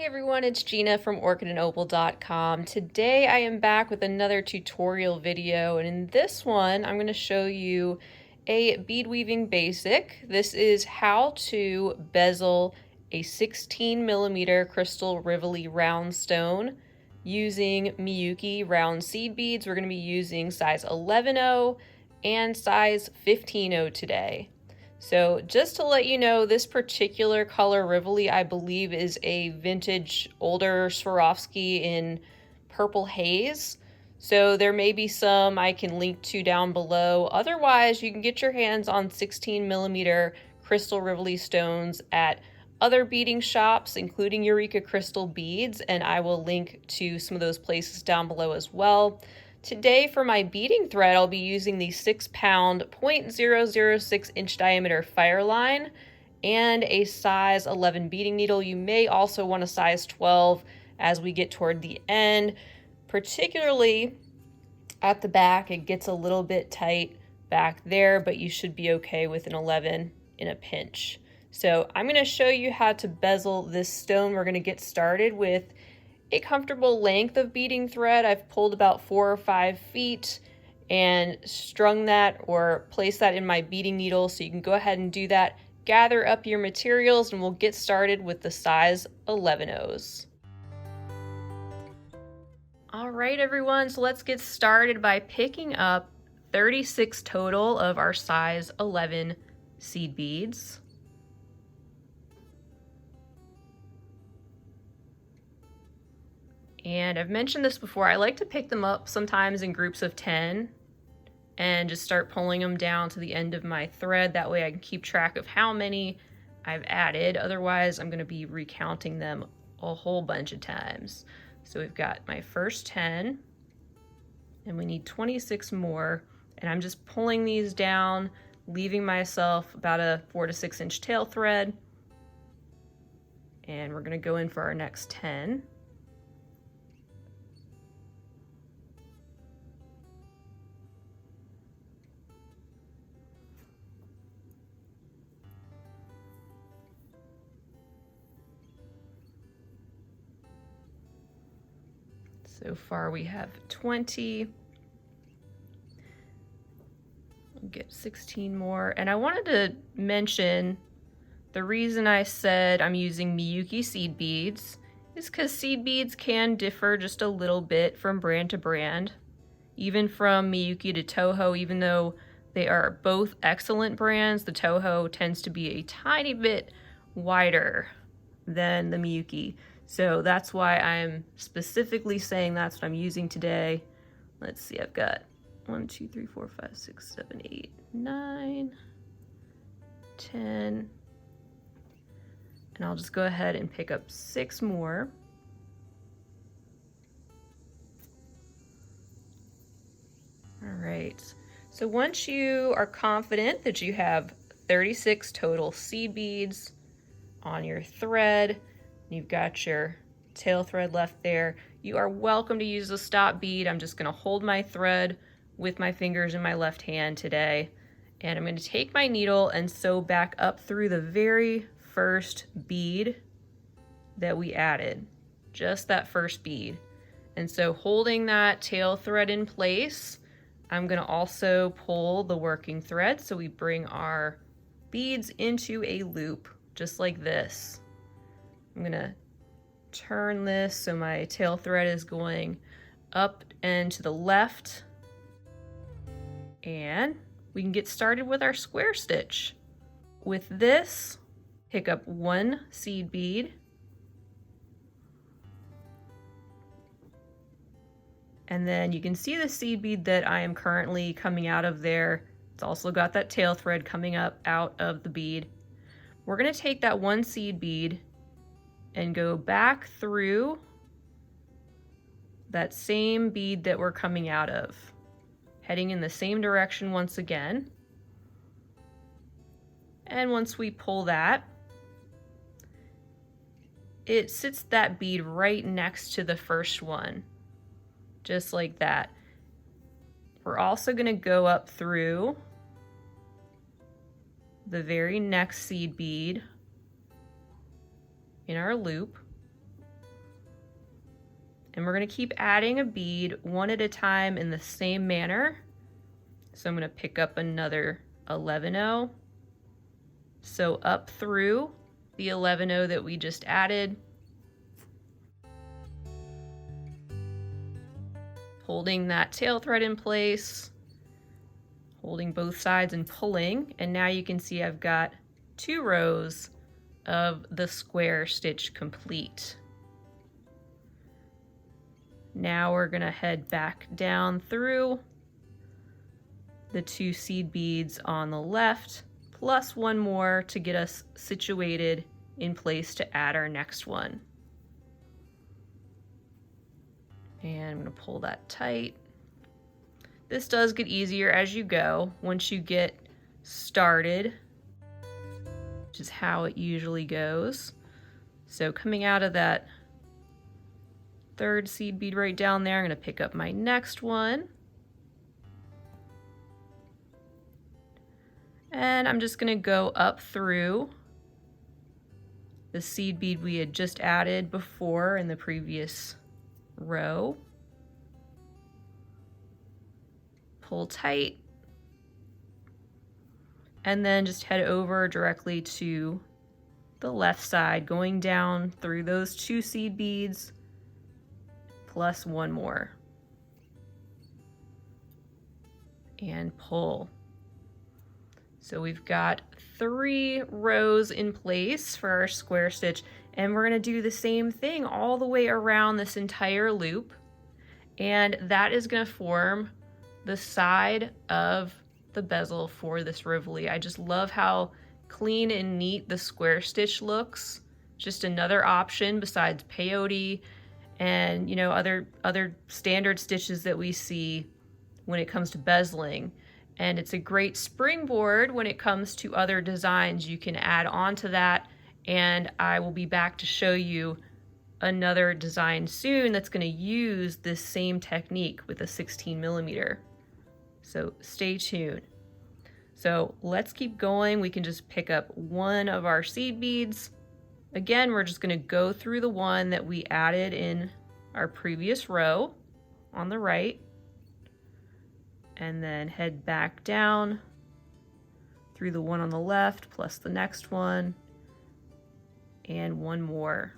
Hey everyone, it's Gina from orchidandopal.com. Today I am back with another tutorial video, and in this one I'm going to show you a bead weaving basic. This is how to bezel a 16mm crystal Rivoli round stone using Miyuki round seed beads. We're going to be using size 11/0 and size 15/0 today. So just to let you know, this particular color Rivoli, I believe, is a vintage older Swarovski in purple haze. So there may be some I can link to down below. Otherwise, you can get your hands on 16mm crystal Rivoli stones at other beading shops, including Eureka Crystal Beads, and I will link to some of those places down below as well. Today for my beading thread, I'll be using the 6-pound 0.006 inch diameter Fireline and a size 11 beading needle. You may also want a size 12 as we get toward the end, particularly at the back. It gets a little bit tight back there, but you should be okay with an 11 in a pinch. So I'm going to show you how to bezel this stone. We're going to get started with a comfortable length of beading thread. I've pulled about 4 or 5 feet and strung that or placed that in my beading needle, so you can go ahead and do that. Gather up your materials and we'll get started with the size 11/0s. All right everyone, so let's get started by picking up 36 total of our size 11 seed beads. And I've mentioned this before, I like to pick them up sometimes in groups of 10 and just start pulling them down to the end of my thread. That way I can keep track of how many I've added. Otherwise, I'm going to be recounting them a whole bunch of times. So we've got my first 10, and we need 26 more. And I'm just pulling these down, leaving myself about a 4 to 6 inch tail thread. And we're going to go in for our next 10. So far we have 20. We'll get 16 more. And I wanted to mention the reason I said I'm using Miyuki seed beads is because seed beads can differ just a little bit from brand to brand. Even from Miyuki to Toho, even though they are both excellent brands, the Toho tends to be a tiny bit wider than the Miyuki. So that's why I'm specifically saying that's what I'm using today. Let's see, I've got 1, 2, 3, 4, 5, 6, 7, 8, 9, 10. And I'll just go ahead and pick up 6 more. All right, so once you are confident that you have 36 total seed beads on your thread, you've got your tail thread left there, you are welcome to use a stop bead. I'm just going to hold my thread with my fingers in my left hand today, and I'm going to take my needle and sew back up through the very first bead that we added, just that first bead. And so holding that tail thread in place, I'm going to also pull the working thread, so we bring our beads into a loop just like this. I'm going to turn this so my tail thread is going up and to the left, and we can get started with our square stitch. With this, pick up 1 seed bead, and then you can see the seed bead that I am currently coming out of there. It's also got that tail thread coming up out of the bead. We're going to take that 1 seed bead and go back through that same bead that we're coming out of, heading in the same direction once again. And once we pull that, it sits that bead right next to the first one, just like that. We're also going to go up through the very next seed bead in our loop, And we're going to keep adding a bead one at a time in the same manner. So I'm going to pick up another 11-0. So up through the 11-0 that we just added, holding that tail thread in place, holding both sides and pulling, and now you can see I've got 2 rows of the square stitch complete. Now we're going to head back down through the 2 seed beads on the left, plus 1 more to get us situated in place to add our next one. And I'm going to pull that tight. This does get easier as you go once you get started, which is how it usually goes. So coming out of that 3rd seed bead right down there, I'm going to pick up my next one. And I'm just going to go up through the seed bead we had just added before in the previous row. Pull tight. And then just head over directly to the left side, going down through those 2 seed beads, plus 1 more. And pull. So we've got 3 rows in place for our square stitch, and we're going to do the same thing all the way around this entire loop, and that is going to form the side of the bezel for this Rivoli. I just love how clean and neat the square stitch looks. Just another option besides peyote and, you know, other standard stitches that we see when it comes to bezeling. And it's a great springboard when it comes to other designs you can add on to that. And I will be back to show you another design soon that's going to use this same technique with a 16mm. So stay tuned. So let's keep going. We can just pick up 1 of our seed beads. Again, we're just going to go through the one that we added in our previous row on the right, and then head back down through the one on the left, plus the next one, and 1 more.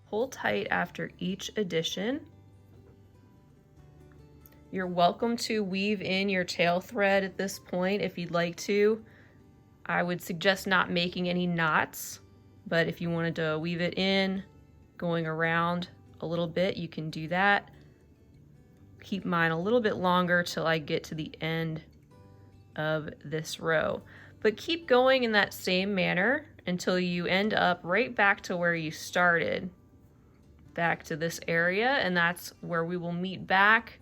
Hold tight after each addition. You're welcome to weave in your tail thread at this point if you'd like to. I would suggest not making any knots, but if you wanted to weave it in, going around a little bit, you can do that. Keep mine a little bit longer till I get to the end of this row. But keep going in that same manner until you end up right back to where you started. Back to this area, and that's where we will meet back,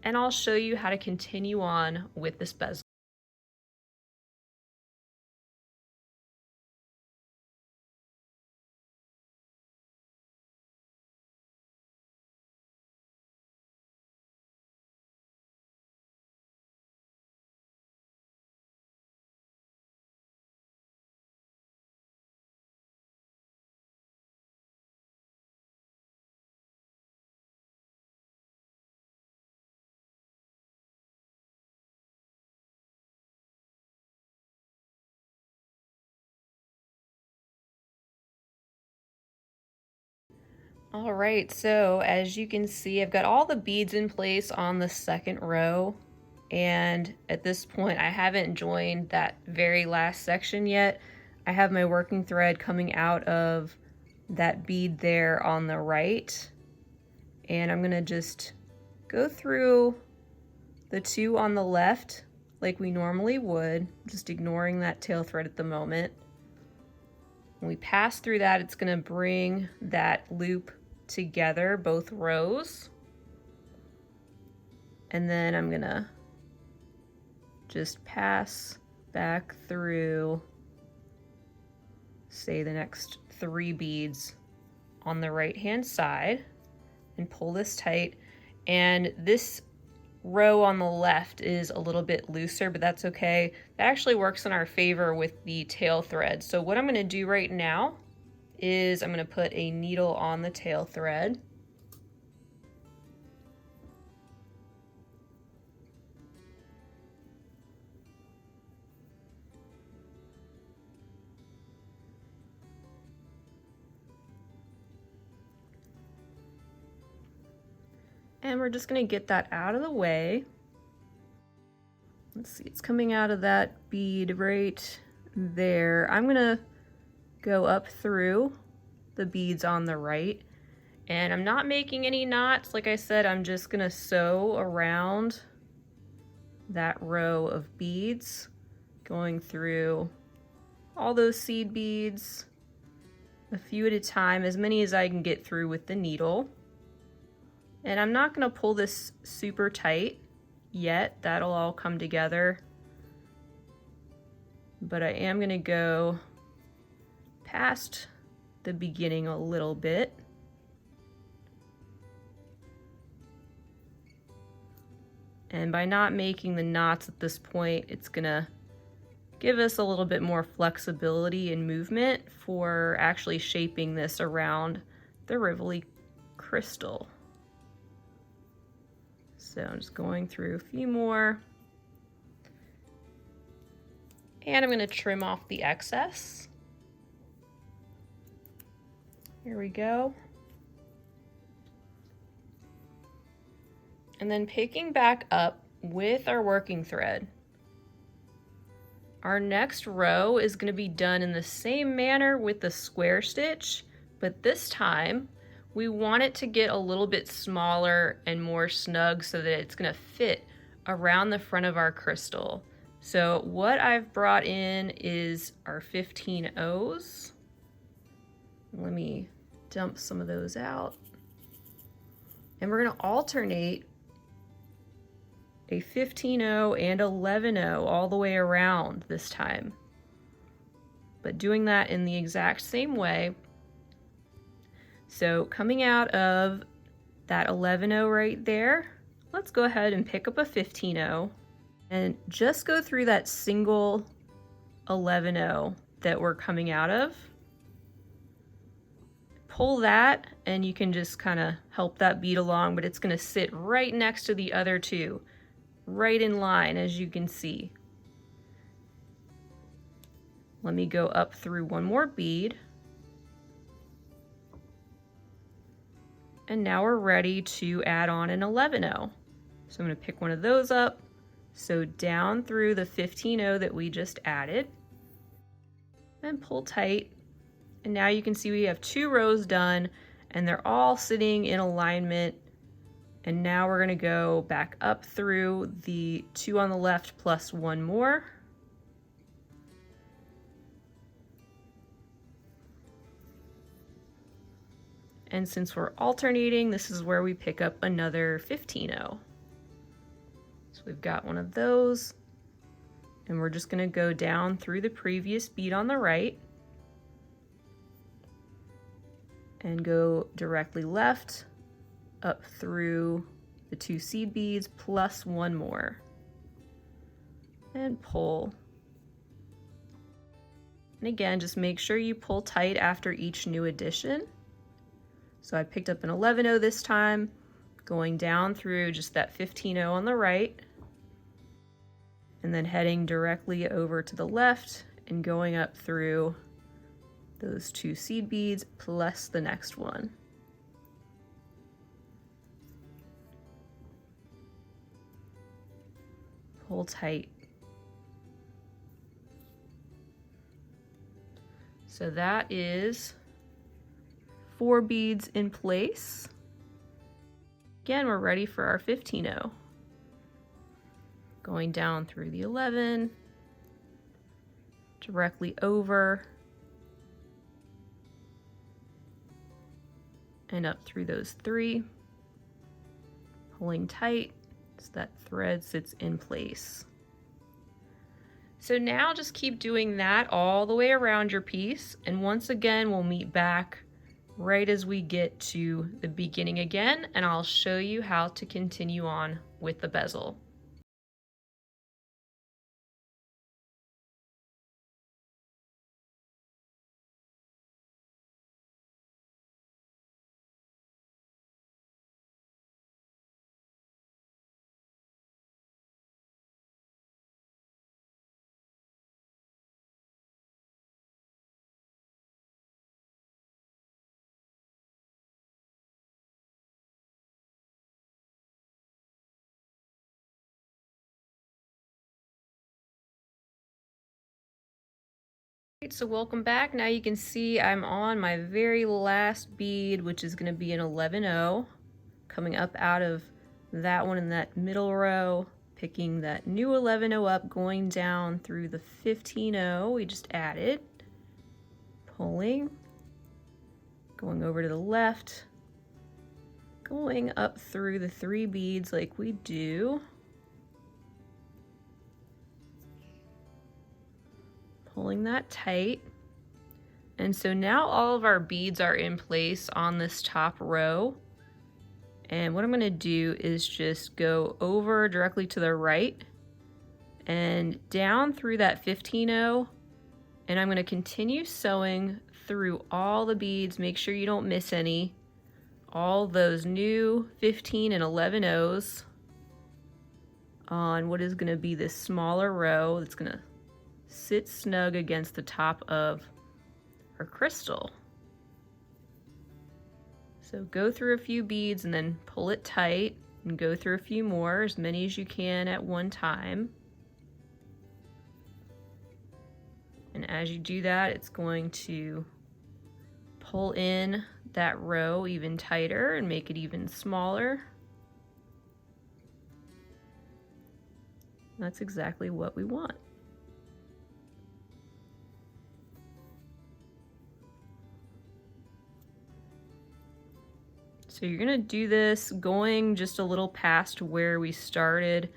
and I'll show you how to continue on with this bezel. All right, so as you can see, I've got all the beads in place on the 2nd row, and at this point I haven't joined that very last section yet. I have my working thread coming out of that bead there on the right, and I'm gonna just go through the 2 on the left like we normally would, just ignoring that tail thread at the moment. When we pass through that, it's gonna bring that loop together, both rows. And then I'm gonna just pass back through, say, the next 3 beads on the right hand side and pull this tight. And this row on the left is a little bit looser, but that's okay. That actually works in our favor with the tail thread. So what I'm going to do right now is I'm going to put a needle on the tail thread. And we're just going to get that out of the way. Let's see, it's coming out of that bead right there. I'm going to go up through the beads on the right, and I'm not making any knots. Like I said, I'm just going to sew around that row of beads, going through all those seed beads a few at a time, as many as I can get through with the needle. And I'm not going to pull this super tight yet. That'll all come together. But I am going to go past the beginning a little bit. And by not making the knots at this point, it's going to give us a little bit more flexibility and movement for actually shaping this around the Rivoli crystal. So I'm just going through a few more. And I'm going to trim off the excess. Here we go. And then picking back up with our working thread. Our next row is going to be done in the same manner with the square stitch, but this time we want it to get a little bit smaller and more snug so that it's going to fit around the front of our crystal. So what I've brought in is our 15 O's. Let me dump some of those out. And we're going to alternate a 15-0 and 11-0 all the way around this time. But doing that in the exact same way. So coming out of that 11-0 right there, let's go ahead and pick up a 15-0 and just go through that single 11-0 that we're coming out of. Pull that and you can just kind of help that bead along, but it's going to sit right next to the other two, right in line, as you can see. Let me go up through one more bead. And now we're ready to add on an 11-0. So I'm going to pick one of those up, sew down through the 15-0 that we just added, and pull tight. And now you can see we have 2 rows done, and they're all sitting in alignment. And now we're going to go back up through the 2 on the left plus 1 more. And since we're alternating, this is where we pick up another 15-0. So we've got one of those, and we're just going to go down through the previous bead on the right and go directly left up through the 2 seed beads plus 1 more, and pull. And again, just make sure you pull tight after each new addition. So I picked up an 11-0 this time, going down through just that 15-0 on the right, and then heading directly over to the left and going up through those 2 seed beads plus the next one. Pull tight. So that is 4 beads in place. Again, we're ready for our 15-0. Going down through the 11, directly over, and up through those 3, pulling tight, so that thread sits in place. So now just keep doing that all the way around your piece, and once again we'll meet back right as we get to the beginning again, and I'll show you how to continue on with the bezel. So welcome back. Now you can see I'm on my very last bead, which is going to be an 11-0, coming up out of that one in that middle row, picking that new 11-0 up, going down through the 15-0 we just added, pulling, going over to the left, going up through the 3 beads like we do, pulling that tight. And so now all of our beads are in place on this top row. And what I'm going to do is just go over directly to the right and down through that 15-0, and I'm going to continue sewing through all the beads. Make sure you don't miss any. All those new 15 and 11-0s on what is going to be this smaller row that's going to sit snug against the top of our crystal. So go through a few beads and then pull it tight and go through a few more, as many as you can at one time. And as you do that, it's going to pull in that row even tighter and make it even smaller. That's exactly what we want. So you're gonna do this going just a little past where we started.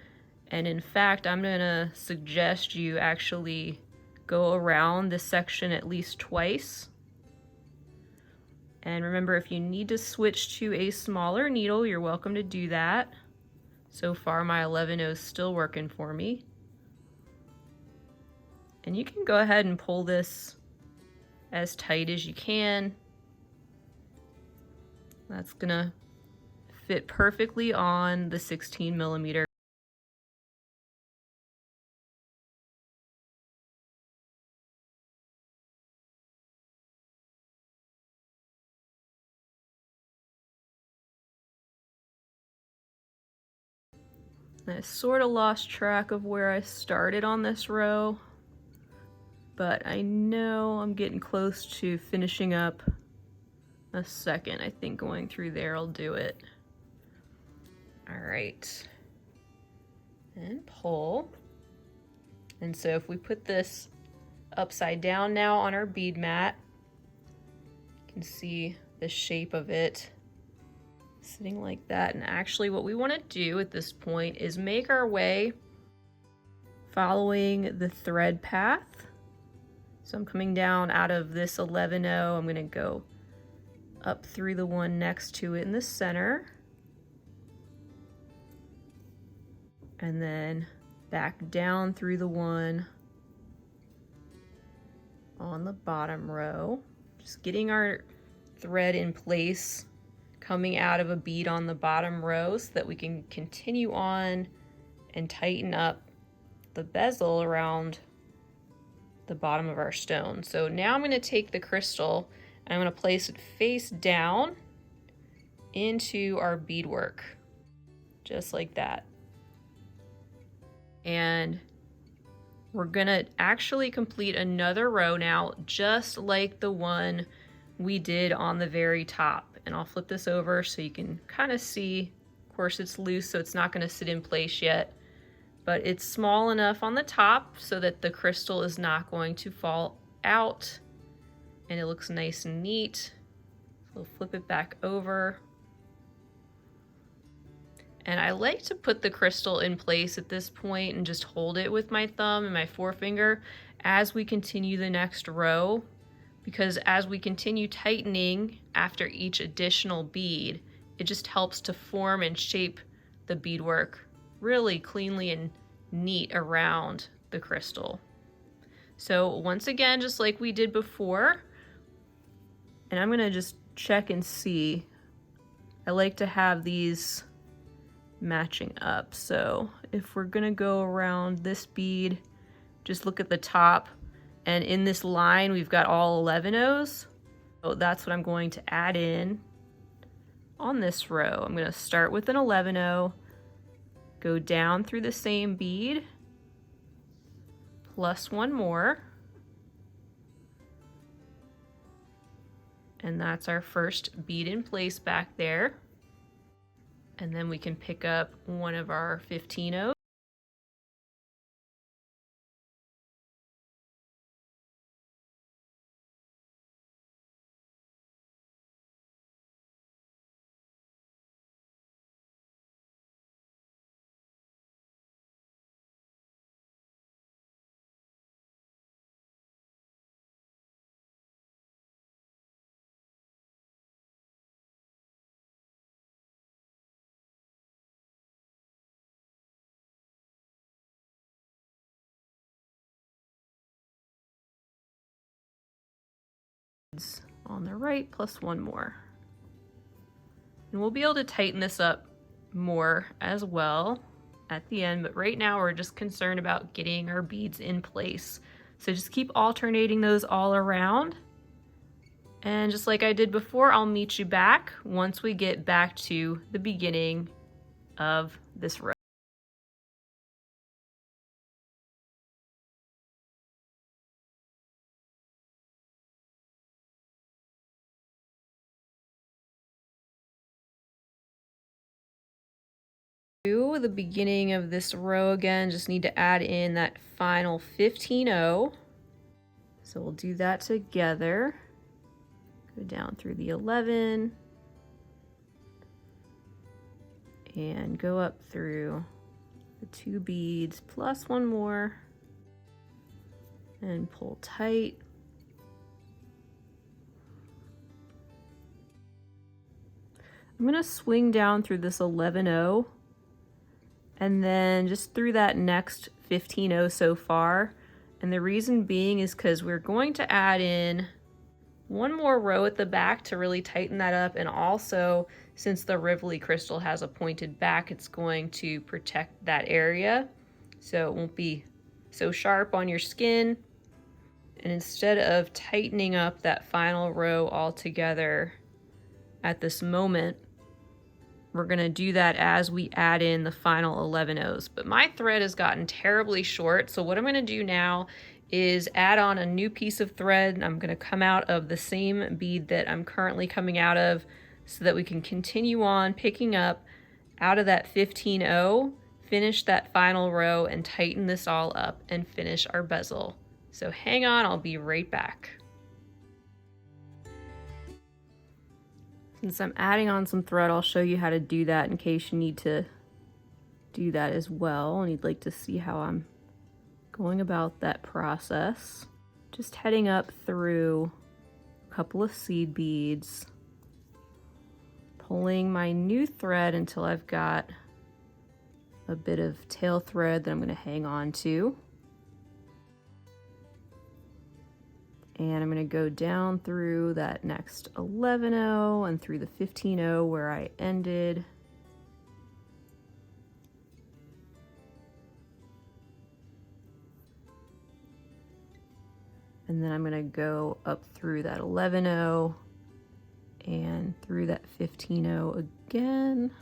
And in fact, I'm gonna suggest you actually go around this section at least twice. And remember, if you need to switch to a smaller needle, you're welcome to do that. So far, my 11-0 is still working for me. And you can go ahead and pull this as tight as you can. That's gonna fit perfectly on the 16mm. I sort of lost track of where I started on this row, but I know I'm getting close to finishing up a second. I think going through there will do it. All right, and pull. And so if we put this upside down now on our bead mat, you can see the shape of it sitting like that. And actually what we want to do at this point is make our way following the thread path. So I'm coming down out of this 11-0, I'm going to go up through the one next to it in the center, and then back down through the one on the bottom row, just getting our thread in place, coming out of a bead on the bottom row so that we can continue on and tighten up the bezel around the bottom of our stone. So now I'm going to take the crystal and I'm going to place it face down into our beadwork, just like that. And we're going to actually complete another row now, just like the one we did on the very top. And I'll flip this over so you can kind of see. Of course, it's loose, so it's not going to sit in place yet, but it's small enough on the top so that the crystal is not going to fall out, and it looks nice and neat. So we'll flip it back over. And I like to put the crystal in place at this point and just hold it with my thumb and my forefinger as we continue the next row, because as we continue tightening after each additional bead, it just helps to form and shape the beadwork really cleanly and neat around the crystal. So once again, just like we did before, and I'm gonna just check and see. I like to have these matching up. So if we're gonna go around this bead, just look at the top, and in this line we've got all 11 O's. So that's what I'm going to add in on this row. I'm going to start with an 11 O, go down through the same bead, plus one more, and that's our first bead in place back there. And then we can pick up one of our 15 O's. On the right, plus one more. And we'll be able to tighten this up more as well at the end, but right now we're just concerned about getting our beads in place. So just keep alternating those all around. And just like I did before, I'll meet you back once we get back to the beginning of this row. The beginning of this row again, just need to add in that final 15 O. So we'll do that together. Go down through the 11 and go up through the 2 beads plus one more and pull tight. I'm going to swing down through this 11 O and then just through that next 15 O so far. And the reason being is because we're going to add in one more row at the back to really tighten that up, and also since the Rivoli crystal has a pointed back, it's going to protect that area so it won't be so sharp on your skin. And instead of tightening up that final row all together at this moment, we're gonna do that as we add in the final 11 O's. But my thread has gotten terribly short, so what I'm gonna do now is add on a new piece of thread. I'm gonna come out of the same bead that I'm currently coming out of so that we can continue on picking up out of that 15 O, finish that final row and tighten this all up and finish our bezel. So hang on, I'll be right back. Since I'm adding on some thread, I'll show you how to do that in case you need to do that as well and you'd like to see how I'm going about that process. Just heading up through a couple of seed beads, pulling my new thread until I've got a bit of tail thread that I'm going to hang on to. And I'm going to go down through that next 11 O and through the 15 O where I ended. And then I'm going to go up through that 11 O and through that 15 O again.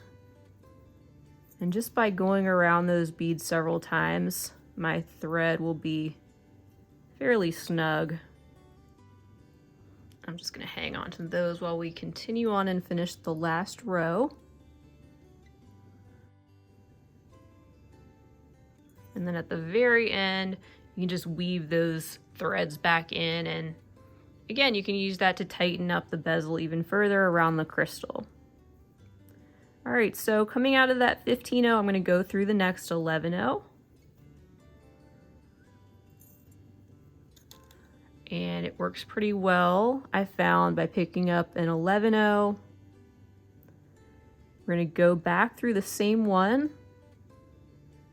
And just by going around those beads several times, my thread will be fairly snug. I'm just going to hang on to those while we continue on and finish the last row. And then at the very end, you can just weave those threads back in, and again, you can use that to tighten up the bezel even further around the crystal. All right, so coming out of that 15-0, I'm going to go through the next 11-0. And it works pretty well, I found, by picking up an 11-0. We're going to go back through the same one.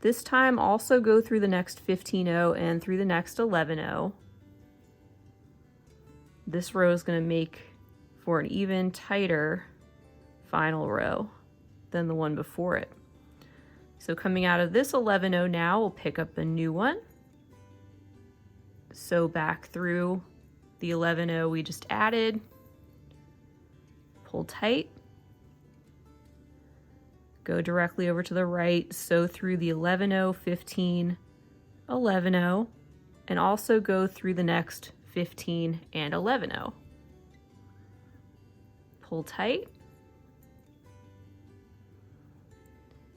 This time also go through the next 15-0 and through the next 11-0. This row is going to make for an even tighter final row than the one before it. So coming out of this 11-0 now, we'll pick up a new one. Sew back through the 11-0 we just added. Pull tight. Go directly over to the right, sew through the 11-0, 15, 11-0, and also go through the next 15 and 11-0. Pull tight.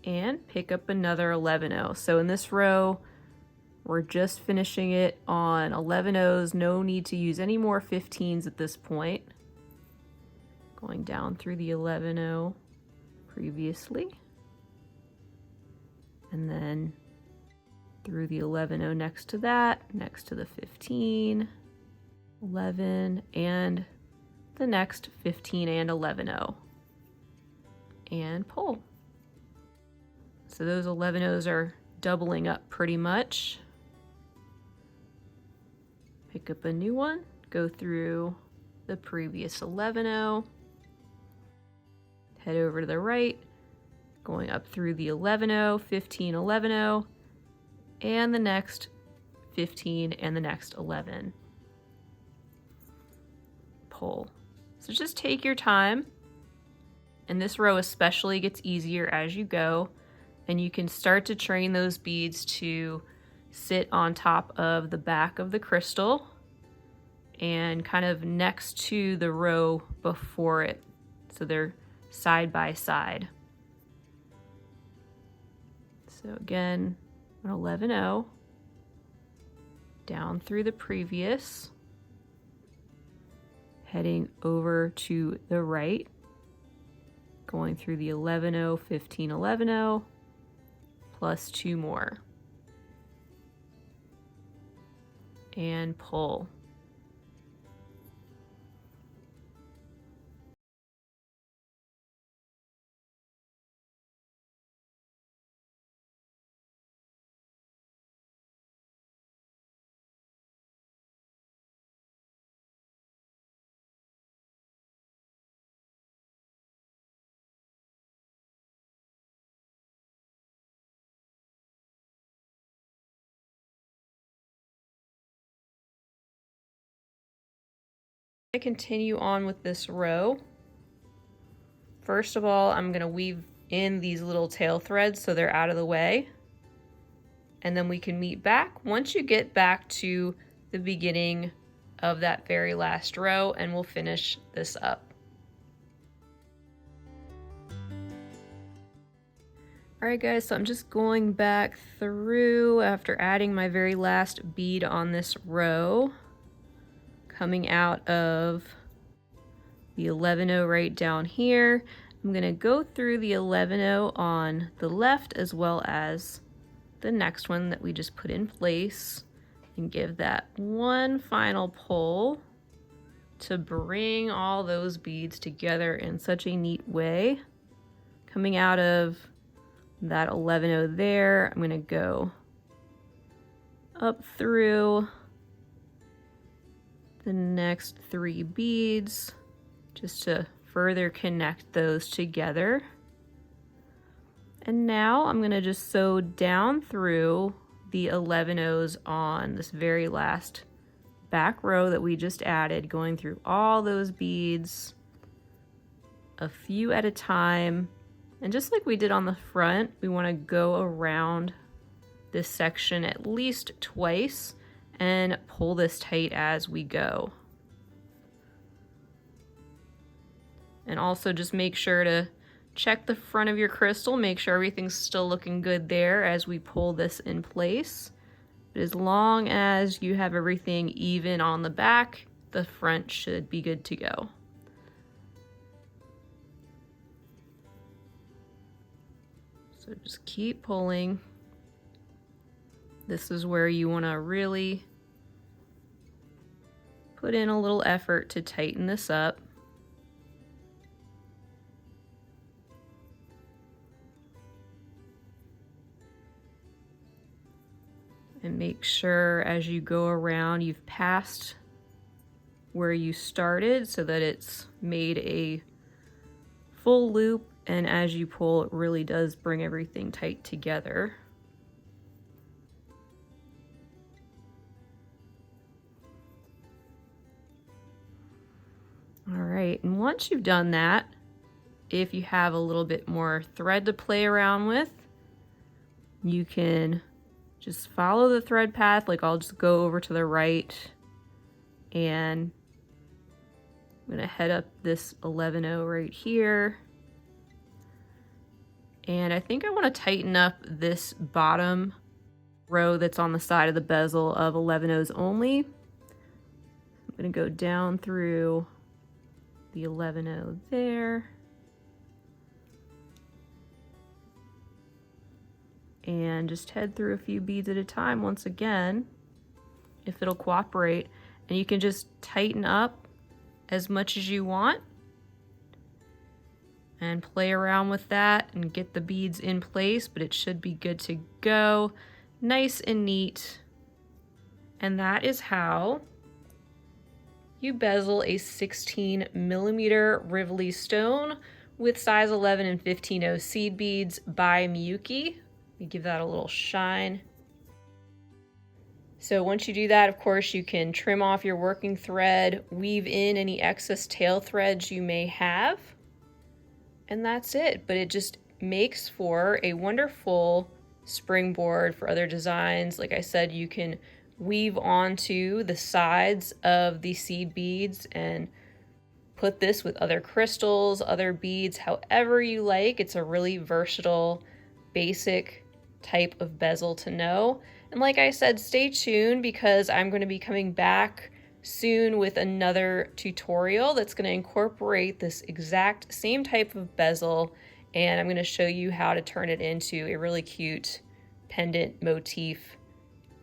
And pick up another 11-0. So in this row, we're just finishing it on 11-0s. No need to use any more 15s at this point. Going down through the 11-0 previously. And then through the 11-0 next to that, next to the 15, 11, and the next 15 and 11-0. And pull. So those 11-0s are doubling up pretty much. Pick up a new one, go through the previous 11-0, head over to the right, going up through the 11-0, 15, 11-0, and the next 15 and the next 11. Pull. So just take your time, and this row especially gets easier as you go, and you can start to train those beads to sit on top of the back of the crystal and kind of next to the row before it, so they're side by side. So again, an 11-0, down through the previous, heading over to the right, going through the 11-0, 15, 11-0, plus 2 more. And pull. I continue on with this row. First of all, I'm going to weave in these little tail threads so they're out of the way. And then we can meet back once you get back to the beginning of that very last row, and we'll finish this up. Alright guys, so I'm just going back through after adding my very last bead on this row. Coming out of the 11-0 right down here. I'm going to go through the 11-0 on the left as well as the next one that we just put in place, and give that one final pull to bring all those beads together in such a neat way. Coming out of that 11-0 there, I'm going to go up through the next 3 beads just to further connect those together. And now I'm going to just sew down through the 11-0s on this very last back row that we just added, going through all those beads a few at a time. And just like we did on the front, we want to go around this section at least twice and pull this tight as we go. And also just make sure to check the front of your crystal, make sure everything's still looking good there as we pull this in place. But as long as you have everything even on the back, the front should be good to go. So just keep pulling. This is where you want to really put in a little effort to tighten this up. And make sure as you go around you've passed where you started so that it's made a full loop, and as you pull it really does bring everything tight together. All right, and once you've done that, if you have a little bit more thread to play around with, you can just follow the thread path. Like I'll just go over to the right and I'm gonna head up this 11-0 right here. And I think I want to tighten up this bottom row that's on the side of the bezel of 11-0s only. I'm gonna go down through the 11-0 there. And just head through a few beads at a time once again, if it'll cooperate. And you can just tighten up as much as you want and play around with that and get the beads in place, but it should be good to go. Nice and neat. And that is how you bezel a 16mm Rivoli stone with size 11 and 15-0 seed beads by Miyuki. You give that a little shine. So once you do that, of course, you can trim off your working thread, weave in any excess tail threads you may have, and that's it. But it just makes for a wonderful springboard for other designs. Like I said, you can weave onto the sides of the seed beads and put this with other crystals, other beads, however you like. It's a really versatile, basic type of bezel to know. And like I said, stay tuned because I'm going to be coming back soon with another tutorial that's going to incorporate this exact same type of bezel, and I'm going to show you how to turn it into a really cute pendant motif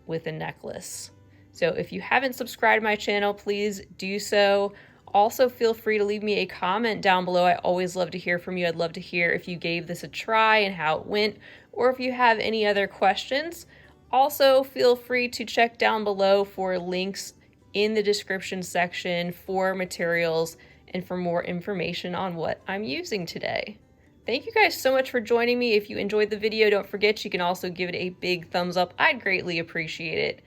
with a necklace. So if you haven't subscribed to my channel, please do so. Also, feel free to leave me a comment down below. I always love to hear from you. I'd love to hear if you gave this a try and how it went, or if you have any other questions. Also, feel free to check down below for links in the description section for materials and for more information on what I'm using today. Thank you guys so much for joining me. If you enjoyed the video, don't forget you can also give it a big thumbs up. I'd greatly appreciate it.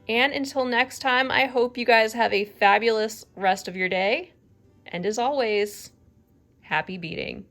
And until next time, I hope you guys have a fabulous rest of your day. And as always, happy beading.